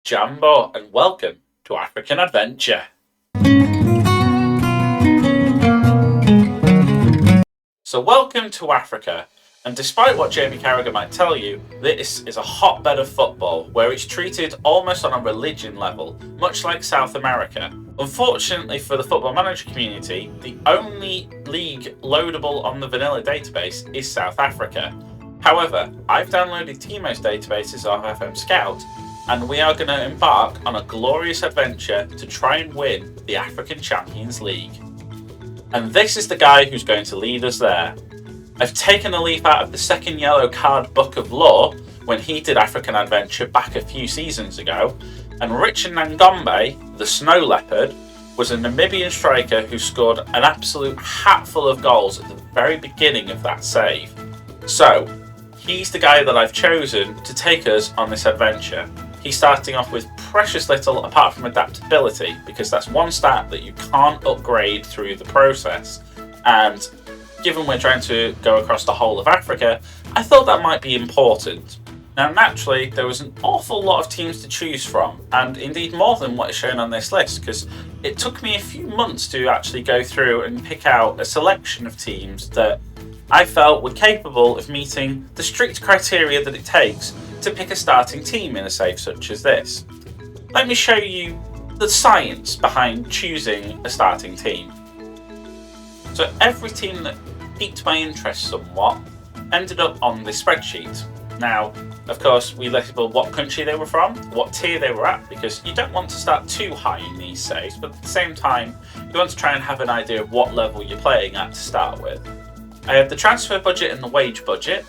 Jambo, and welcome to African Adventure. So welcome to Africa, and despite what Jamie Carragher might tell you, this is a hotbed of football where it's treated almost on a religion level, much like South America. Unfortunately for the football manager community, the only league loadable on the vanilla database is South Africa. However, I've downloaded Timo's databases off FM Scout, and we are going to embark on a glorious adventure to try and win the African Champions League. And this is the guy who's going to lead us there. I've taken a leaf out of the second yellow card book of lore when he did African Adventure back a few seasons ago, and Richard Nangombe, the Snow Leopard, was a Namibian striker who scored an absolute hatful of goals at the very beginning of that save. So, he's the guy that I've chosen to take us on this adventure. He's starting off with precious little apart from adaptability, because that's one stat that you can't upgrade through the process. And given we're trying to go across the whole of Africa, I thought that might be important. Now naturally, there was an awful lot of teams to choose from, and indeed more than what is shown on this list, because it took me a few months to actually go through and pick out a selection of teams that I felt were capable of meeting the strict criteria that it takes to pick a starting team in a save such as this. Let me show you the science behind choosing a starting team. So every team that piqued my interest somewhat ended up on this spreadsheet. Now, of course, we labelled what country they were from, what tier they were at, because you don't want to start too high in these saves, but at the same time, you want to try and have an idea of what level you're playing at to start with. I have the transfer budget and the wage budget,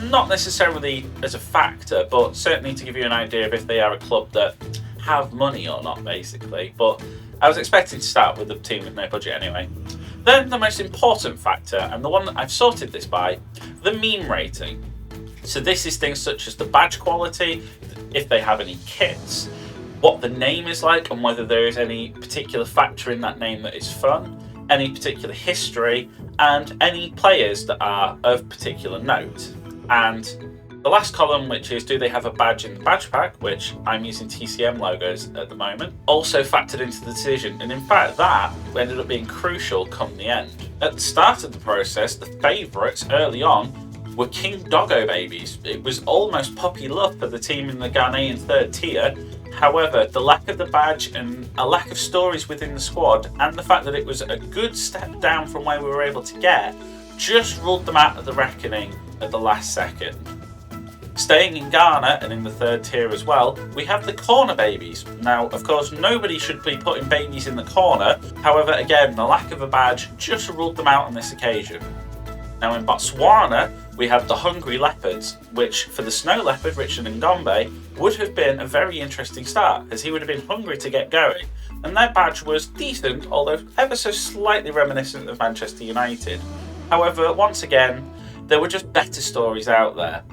not necessarily as a factor, but certainly to give you an idea of if they are a club that have money or not, basically. But I was expecting to start with a team with no budget anyway. Then the most important factor, and the one that I've sorted this by, the meme rating. So this is things such as the badge quality, if they have any kits, what the name is like and whether there is any particular factor in that name that is fun, any particular history, and any players that are of particular note. And the last column, which is do they have a badge in the badge pack, which I'm using TCM logos at the moment, also factored into the decision, and in fact that ended up being crucial come the end. At the start of the process, the favourites early on were King Doggo babies. It was almost puppy love for the team in the Ghanaian third tier. However, the lack of the badge and a lack of stories within the squad, and the fact that it was a good step down from where we were able to get, just ruled them out of the reckoning at the last second. Staying in Ghana and in the third tier as well, we have the corner babies. Now, of course, nobody should be putting babies in the corner. However, again, the lack of a badge just ruled them out on this occasion. Now in Botswana, we have the Hungry Leopards, which for the Snow Leopard, Richard Nangombe, would have been a very interesting start, as he would have been hungry to get going. And their badge was decent, although ever so slightly reminiscent of Manchester United. However, once again, there were just better stories out there.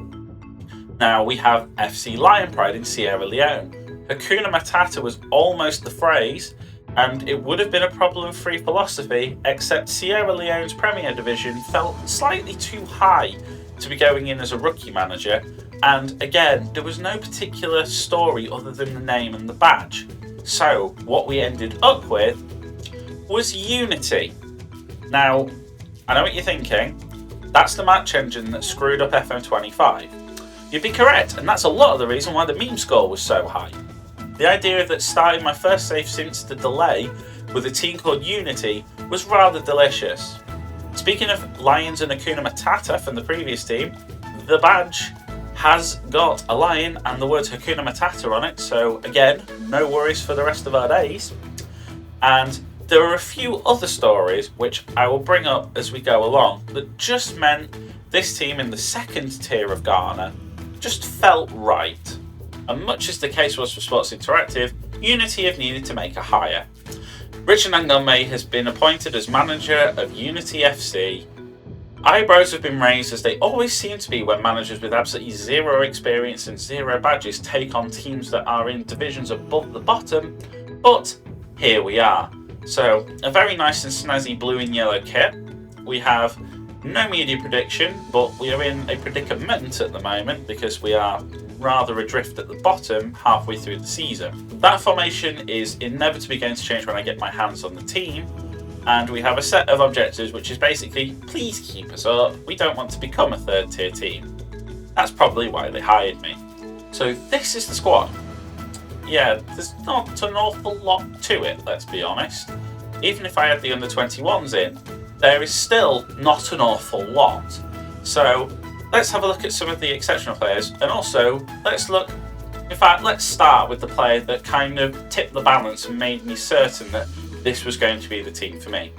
Now we have FC Lion Pride in Sierra Leone. Hakuna Matata was almost the phrase, and it would have been a problem-free philosophy, except Sierra Leone's Premier Division felt slightly too high to be going in as a rookie manager, and again, there was no particular story other than the name and the badge. So, what we ended up with was Unity. Now, I know what you're thinking, that's the match engine that screwed up FM25. You'd be correct, and that's a lot of the reason why the meme score was so high. The idea that starting my first save since the delay with a team called Unity was rather delicious. Speaking of lions and Hakuna Matata from the previous team, the badge has got a lion and the words Hakuna Matata on it, so again, no worries for the rest of our days. And there are a few other stories which I will bring up as we go along that just meant this team in the second tier of Ghana just felt right. And much as the case was for Sports Interactive, Unity have needed to make a hire. Richard Nangombe has been appointed as manager of Unity FC. Eyebrows have been raised, as they always seem to be when managers with absolutely zero experience and zero badges take on teams that are in divisions above the bottom, but here we are. So, a very nice and snazzy blue and yellow kit. We have No media prediction, but we are in a predicament at the moment because we are rather adrift at the bottom halfway through the season. That formation is inevitably going to change when I get my hands on the team, and we have a set of objectives which is basically, please keep us up, we don't want to become a third tier team. That's probably why they hired me. So this is the squad. Yeah, there's not an awful lot to it, let's be honest. Even if I had the under-21s in, there is still not an awful lot. So let's have a look at some of the exceptional players, and also let's start with the player that kind of tipped the balance and made me certain that this was going to be the team for me.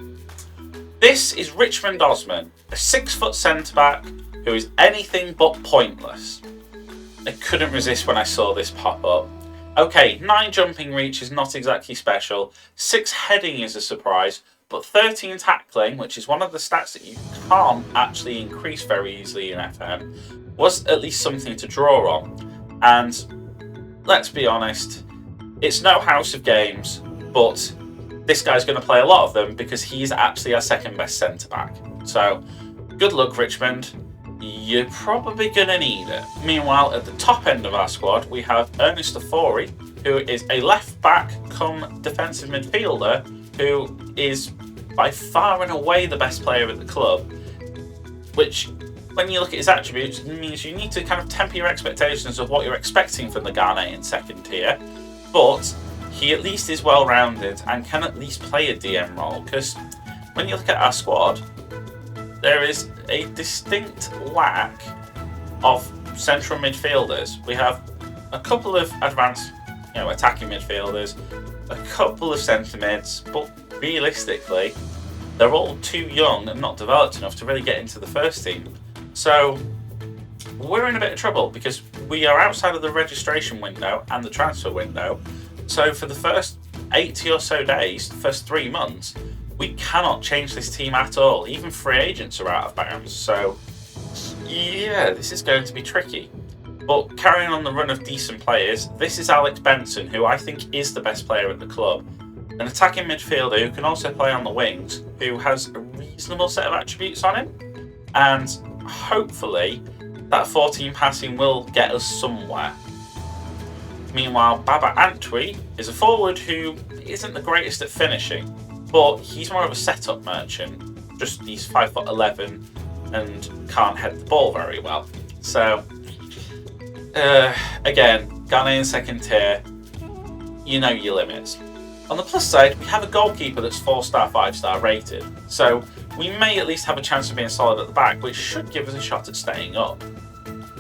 This is Richmond Osman, a 6-foot centre-back who is anything but pointless. I couldn't resist when I saw this pop up. Okay, 9 jumping reach is not exactly special, 6 heading is a surprise, but 13 tackling, which is one of the stats that you can't actually increase very easily in FM, was at least something to draw on. And let's be honest, it's no house of games, but this guy's going to play a lot of them because he's actually our second best centre-back. So, good luck, Richmond. You're probably going to need it. Meanwhile, at the top end of our squad, we have Ernest Ofori, who is a left-back come defensive midfielder, who is by far and away the best player at the club, which, when you look at his attributes, means you need to kind of temper your expectations of what you're expecting from the Ghanaian second tier, but he at least is well-rounded and can at least play a DM role, because when you look at our squad, there is a distinct lack of central midfielders. We have a couple of advanced, attacking midfielders, a couple of centre mids, but realistically, they're all too young and not developed enough to really get into the first team. So we're in a bit of trouble because we are outside of the registration window and the transfer window. So for the first 80 or so days, the first 3 months, we cannot change this team at all. Even free agents are out of bounds. So yeah, this is going to be tricky. But carrying on the run of decent players, this is Alex Benson, who I think is the best player at the club. An attacking midfielder who can also play on the wings, who has a reasonable set of attributes on him. And hopefully that 14 passing will get us somewhere. Meanwhile, Baba Antwi is a forward who isn't the greatest at finishing, but he's more of a setup merchant. Just he's 5'11" and can't head the ball very well. So, again, Ghanaian second tier, you know your limits. On the plus side, we have a goalkeeper that's 4-star, 5-star rated, so we may at least have a chance of being solid at the back, which should give us a shot at staying up.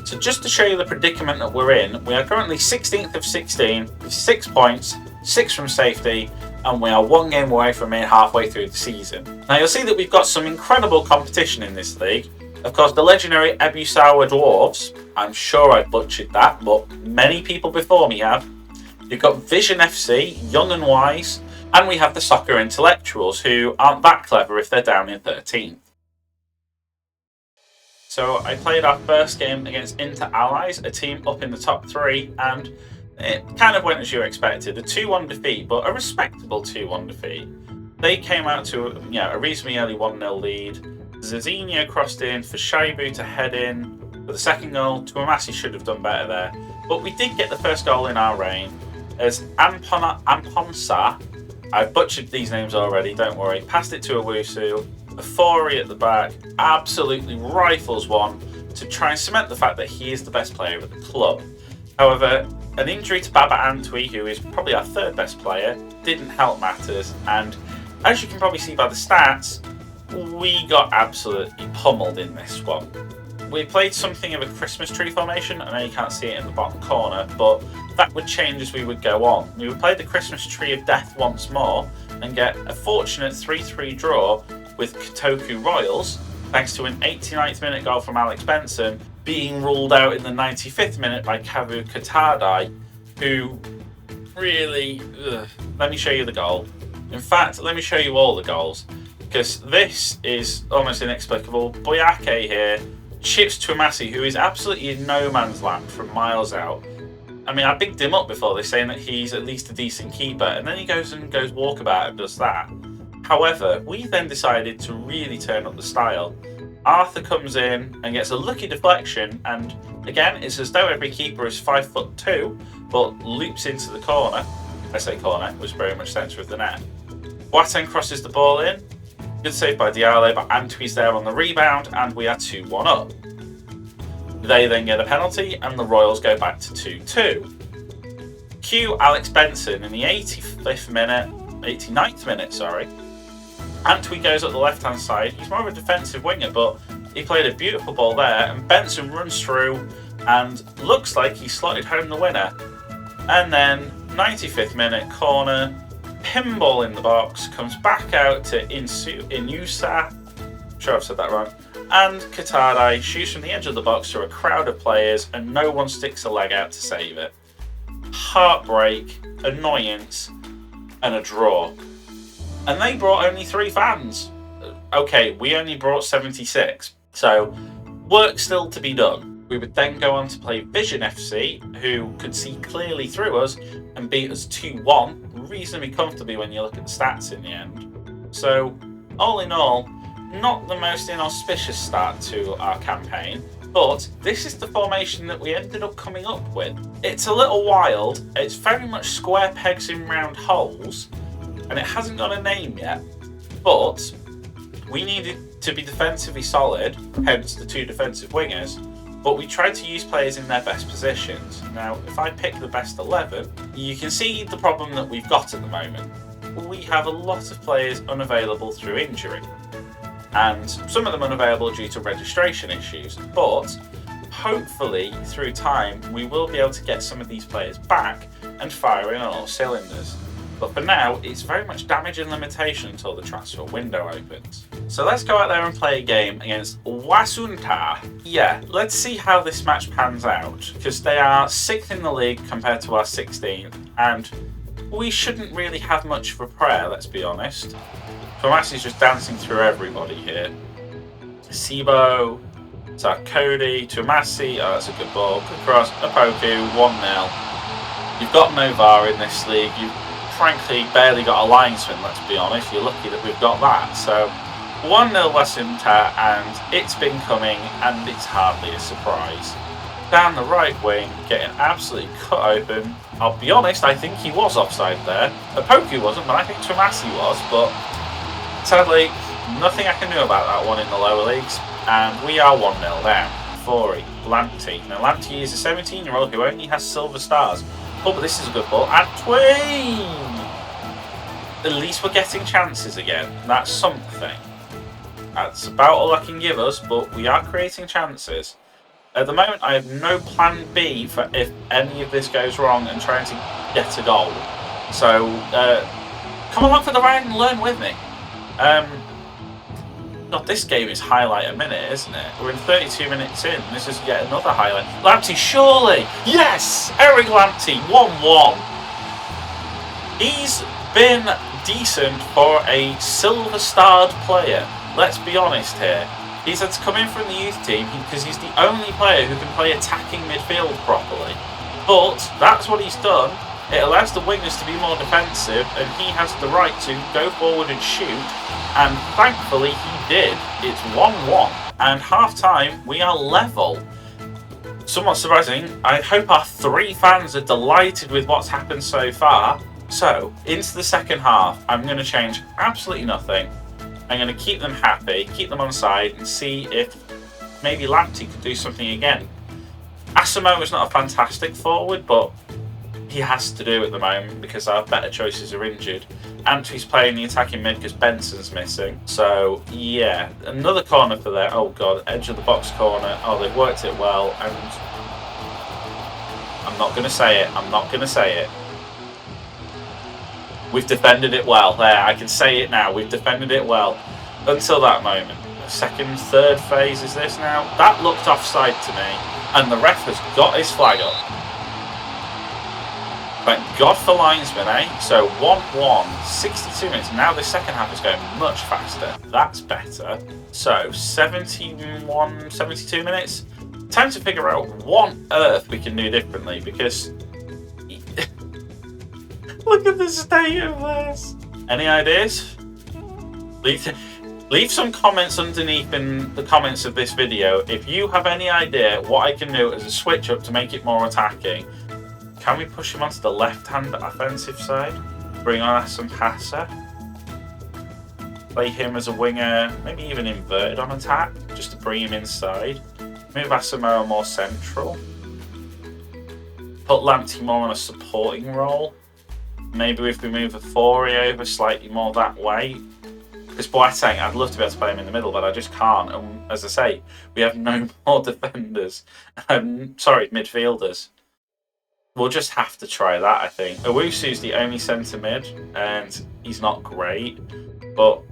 So just to show you the predicament that we're in, we are currently 16th of 16 with 6 points, 6 from safety, and we are 1 game away from being halfway through the season. Now you'll see that we've got some incredible competition in this league. Of course, the legendary Ebusawa Dwarves, I'm sure I butchered that, but many people before me have. You've got Vision FC, Young and Wise, and we have the Soccer Intellectuals, who aren't that clever if they're down in 13th. So I played our first game against Inter Allies, a team up in the top 3, and it kind of went as you expected. A 2-1 defeat, but a respectable 2-1 defeat. They came out to a reasonably early 1-0 lead. Zazinha crossed in for Shaibu to head in for the second goal. Tuamasi should have done better there. But we did get the first goal in our reign as Amponsa, I've butchered these names already, don't worry, passed it to Owusu. Ofori at the back absolutely rifles one to try and cement the fact that he is the best player at the club. However, an injury to Baba Antwi, who is probably our 3rd best player, didn't help matters, and as you can probably see by the stats, we got absolutely pummeled in this one. We played something of a Christmas tree formation. I know you can't see it in the bottom corner, but that would change as we would go on. We would play the Christmas tree of death once more and get a fortunate 3-3 draw with Kotoku Royals, thanks to an 89th minute goal from Alex Benson, being ruled out in the 95th minute by Kavu Katadai, who really... Let me show you the goal. In fact, let me show you all the goals, because this is almost inexplicable. Boyake here chips Tuamasi, who is absolutely in no man's land from miles out. I mean, I bigged him up before this, saying that he's at least a decent keeper, and then he goes walkabout and does that. However, we then decided to really turn up the style. Arthur comes in and gets a lucky deflection, and again, it's as though every keeper is 5'2", but loops into the corner. I say corner, it was very much centre of the net. Boateng crosses the ball in. Good save by Diallo, but Antwi's there on the rebound, and we are 2-1 up. They then get a penalty, and the Royals go back to 2-2. Cue Alex Benson in the 89th minute, sorry. Antwi goes up the left-hand side. He's more of a defensive winger, but he played a beautiful ball there, and Benson runs through and looks like he slotted home the winner. And then 95th minute corner, pinball in the box, comes back out to Inusa, I'm sure I've said that wrong, and Katade shoots from the edge of the box through a crowd of players, and no one sticks a leg out to save it. Heartbreak, annoyance, and a draw. And they brought only 3 fans. Okay, we only brought 76, so work still to be done. We would then go on to play Vision FC, who could see clearly through us and beat us 2-1, reasonably comfortably when you look at the stats in the end. So, all in all, not the most inauspicious start to our campaign, but this is the formation that we ended up coming up with. It's a little wild, it's very much square pegs in round holes, and it hasn't got a name yet, but we needed to be defensively solid, hence the 2 defensive wingers, but we tried to use players in their best positions. Now, if I pick the best 11, you can see the problem that we've got at the moment. We have a lot of players unavailable through injury, and some of them unavailable due to registration issues, but hopefully through time we will be able to get some of these players back and firing on all cylinders. But for now, it's very much damage and limitation until the transfer window opens. So let's go out there and play a game against Wasunta. Yeah, let's see how this match pans out, because they are 6th in the league compared to our 16th, and we shouldn't really have much of a prayer, let's be honest. Tomasi's just dancing through everybody here. Sibo, Sarkodi, Tomasi, oh that's a good ball, good cross, Apoku, 1-0. You've got no VAR in this league, you've frankly barely got a linesman, let's be honest. You're lucky that we've got that. So 1-0 Wasunta, and it's been coming, and it's hardly a surprise. Down the right wing, getting absolutely cut open. I'll be honest, I think he was offside there. Apoku wasn't, but I think Tomasi was, but sadly, nothing I can do about that one in the lower leagues, and we are 1-0 down. Fori, Lamptey. Now Lamptey is a 17-year-old who only has silver stars. Oh, but this is a good ball. Antwi! At least we're getting chances again. That's something. That's about all I can give us, but we are creating chances. At the moment, I have no plan B for if any of this goes wrong and trying to get a goal. So, come along for the ride and learn with me. God, this game is highlight a minute, isn't it? We're in 32 minutes in. This is yet another highlight. Lamptey, surely! Yes! Eric Lamptey, 1-1. He's been decent for a silver-starred player. Let's be honest here. He's had to come in from the youth team because he's the only player who can play attacking midfield properly. But that's what he's done. It allows the wingers to be more defensive, and he has the right to go forward and shoot, and thankfully he did. It's 1-1, and half-time we are level. Somewhat surprising. I hope our 3 fans are delighted with what's happened so far. So, into the second half, I'm going to change absolutely nothing. I'm going to keep them happy, keep them on side, and see if maybe Lamptey could do something again. Asamoah is not a fantastic forward, but he has to do at the moment because our better choices are injured. Antwi's playing the attacking mid because Benson's missing. So, yeah, another corner for there. Oh, God, edge of the box corner. Oh, they've worked it well, and I'm not going to say it. I'm not going to say it. We've defended it well. There, I can say it now. We've defended it well until that moment. Second, third phase is this now. That looked offside to me, and the ref has got his flag up. Thank God for linesman, eh? So 1-1, 62 minutes. Now the second half is going much faster. That's better. So 71, 72 minutes. Time to figure out what on earth we can do differently, because look at the state of this. Any ideas? Leave Leave some comments underneath in the comments of this video if you have any idea what I can do as a switch up to make it more attacking. Can we push him onto the left-hand offensive side? Bring on some passer. Play him as a winger, maybe even inverted on attack, just to bring him inside. Move Asamoah more central. Put Lamptey more on a supporting role. Maybe if we move Afori over slightly more that way. Because Boateng, I'd love to be able to play him in the middle, but I just can't. And as I say, we have no more defenders. Midfielders. We'll just have to try that, I think. Owusu's the only centre mid, and he's not great. But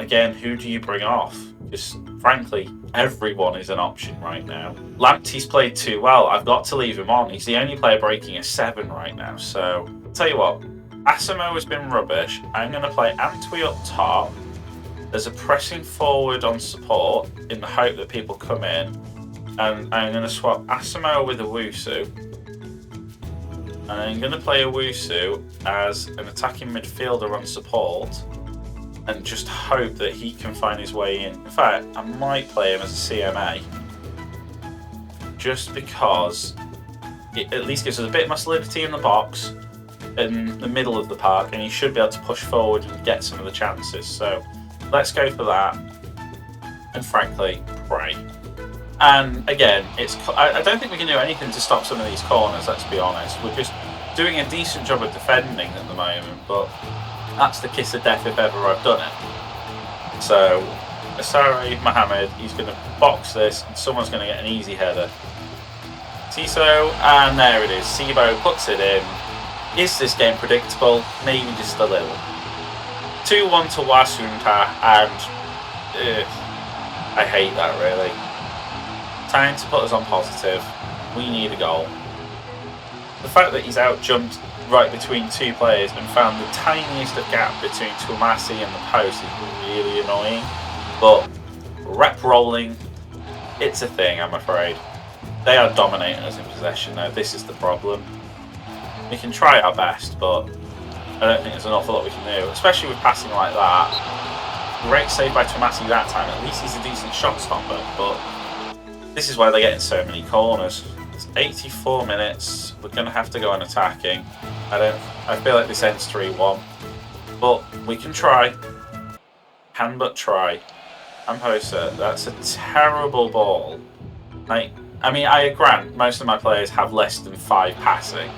again, who do you bring off? Just frankly, everyone is an option right now. Lamptey's played too well. I've got to leave him on. He's the only player breaking a 7 right now. So, I'll tell you what. Asamoah has been rubbish. I'm going to play Antwi up top as a pressing forward on support in the hope that people come in. And I'm going to swap Asamoah with Owusu. And I'm going to play Owusu as an attacking midfielder on support. And just hope that he can find his way in. In fact, I might play him as a CMA. Just because it at least gives us a bit more solidity in the box, in the middle of the park, and he should be able to push forward and get some of the chances. So let's go for that. And frankly, pray. And again, I don't think we can do anything to stop some of these corners, let's be honest. We're just doing a decent job of defending at the moment, but that's the kiss of death if ever I've done it. So, Asari Mohammed, he's going to box this, and someone's going to get an easy header. Tiso, and there it is. Sibo puts it in. Is this game predictable? Maybe just a little. 2-1 to Wasunta, and I hate that really. Time to put us on positive. We need a goal. The fact that he's out-jumped right between two players and found the tiniest of gap between Tumasi and the post is really annoying. But rep rolling, it's a thing, I'm afraid. They are dominating us in possession though. This is the problem. We can try our best, but I don't think there's an awful lot we can do, especially with passing like that. Great save by Tumasi that time. At least he's a decent shot stopper, but this is why they get in so many corners. It's 84 minutes. We're going to have to go on attacking. I feel like this ends 3-1, but we can try. Can but try. Amposa, that's a terrible ball. I grant most of my players have less than 5 passing.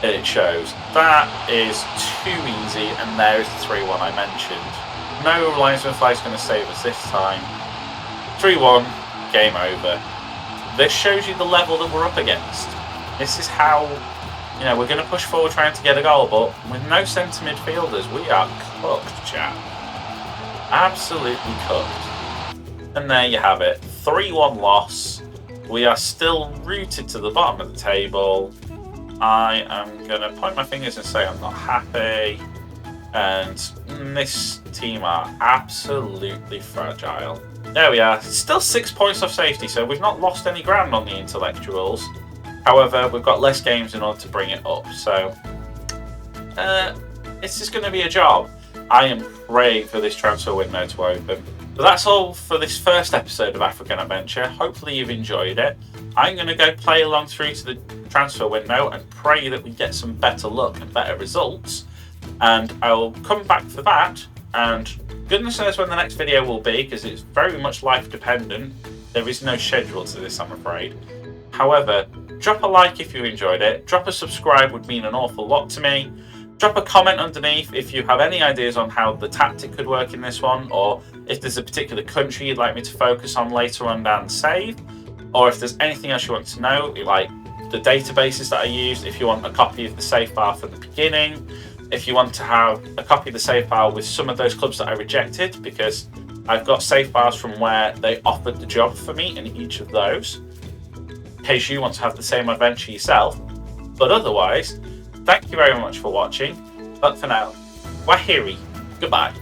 It shows. That is too easy, and there's the 3-1 I mentioned. No linesman flag's going to save us this time. 3-1, game over. This shows you the level that we're up against. This is how, we're going to push forward trying to get a goal, but with no centre midfielders, we are cooked, chap. Absolutely cooked. And there you have it. 3-1 loss. We are still rooted to the bottom of the table. I am going to point my fingers and say I'm not happy. And this team are absolutely fragile. There we are. Still 6 points off safety, so we've not lost any ground on the intellectuals. However, we've got less games in order to bring it up. So, it's just going to be a job. I am praying for this transfer window to open. But that's all for this first episode of African Adventure. Hopefully you've enjoyed it. I'm going to go play along through to the transfer window and pray that we get some better luck and better results. And I'll come back for that. And goodness knows when the next video will be, because it's very much life dependent. There is no schedule to this, I'm afraid. However, drop a like if you enjoyed it. Drop a subscribe would mean an awful lot to me. Drop a comment underneath if you have any ideas on how the tactic could work in this one, or if there's a particular country you'd like me to focus on later on down the save, or if there's anything else you want to know, like the databases that I used, if you want a copy of the save file from the beginning, if you want to have a copy of the save file with some of those clubs that I rejected, because I've got save files from where they offered the job for me in each of those, in case you want to have the same adventure yourself. But otherwise, thank you very much for watching, but for now, Wahiri, goodbye.